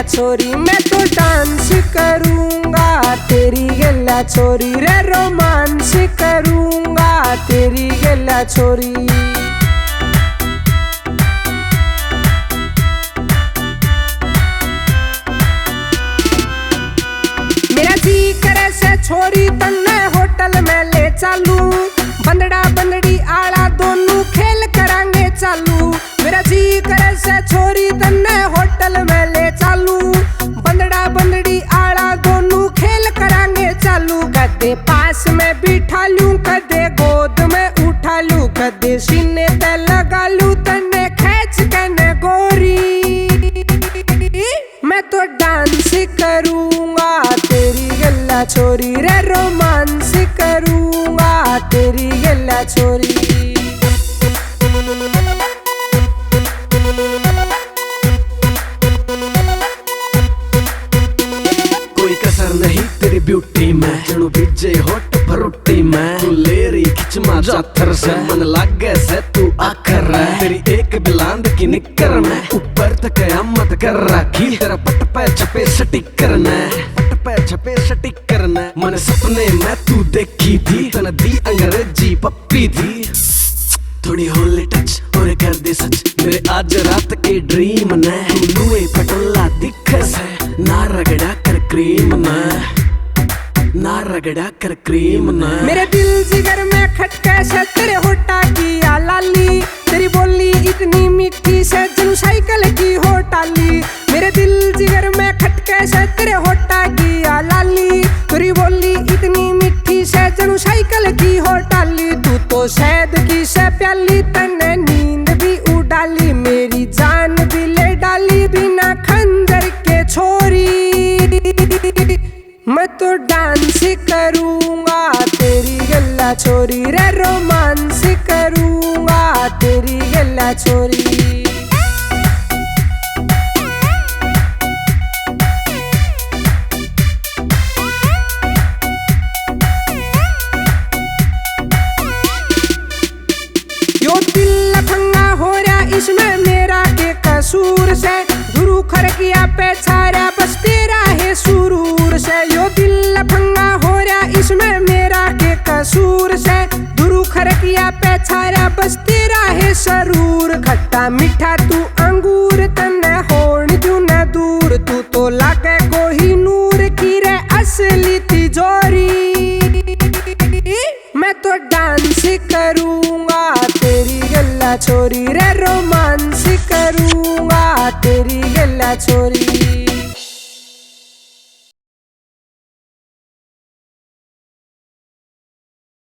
छोरी, मैं तो डांस करूंगा तेरी गला छोरी रे, रोमांस करूंगा तेरी गला छोरी। मेरा जी करे से छोरी तन्ने होटल में ले चालू, बंदड़ा बंदड़ी आला दोनों खेल करांगे चालू। मेरा जी करे से छोरी तन्ने होटल में ले चालू, बंदड़ा बंदड़ी आला दोनों खेल करांगे चालू। कदे पास में बिठा लूं, कदे गोद में उठा लूं, कदे सीने ते लगा लूं, तन्ने खींच के गोरी। मैं तो डांस करूंगा तेरी गला छोरी रे, रोमांस करूंगा तेरी गला छोरी। कोई कसर नहीं तेरी ब्यूटी में, चलो बीजे होट भरोटी में। तू ले रही खिचमा जातर से, मन लागे से तू आखर है। तेरी एक बिलांद की निकर में ऊपर तक कयामत कर रखी। तेरा पट पे छपे स्टिकर ने, पट पे छपे स्टिकर ने। मन सपने में तू देखी थी, तन दी अंग्रेजी पप्पी थी। थोड़ी होली टच और कर दे सच, मेरे आज रात के ड्रीम ने। तू लुए पटोला दिखे से, ना रगड़ा कर क्रीम ने, ना रगड़ा कर क्रीम ने। मेरे दिल जिगर में खटके से तेरे होठा की लाली, तेरी बोली इतनी मीठी से जनू साइकिल की हो टाली। मेरे दिल जिगर में खटके से तेरे होठा की लाली, तेरी बोली इतनी मीठी से जनू साइकिल की हो टाली। तू तो शहद की से प्याली, तन्ने नींद भी उडाली, मेरी जान भी ले डाली बिना खंजर के छोरी। मैं तो डांस करूंगा तेरी गला छोरी रे, रोमांस करूंगा तेरी गला छोरी। यो दिल लफंगा हो रहा इसमें मेरा के कसूर से, गुरु खरकिया पे छाया बस तेरा है सुरूर से। यो दिल लफंगा हो रहा इसमें मेरा के कसूर से, गुरु खरकिया पे छाया बस तेरा है सरूर। खट्टा मीठा तू अंगूर, तन्ने होड़ क्यों न दूर। तू तो लागे कोही नूर की रे असली तिजोरी। मैं तो डांस करूंगा तेरी गला छोरी रे, रोमांस करूंगा तेरी गला छोरी।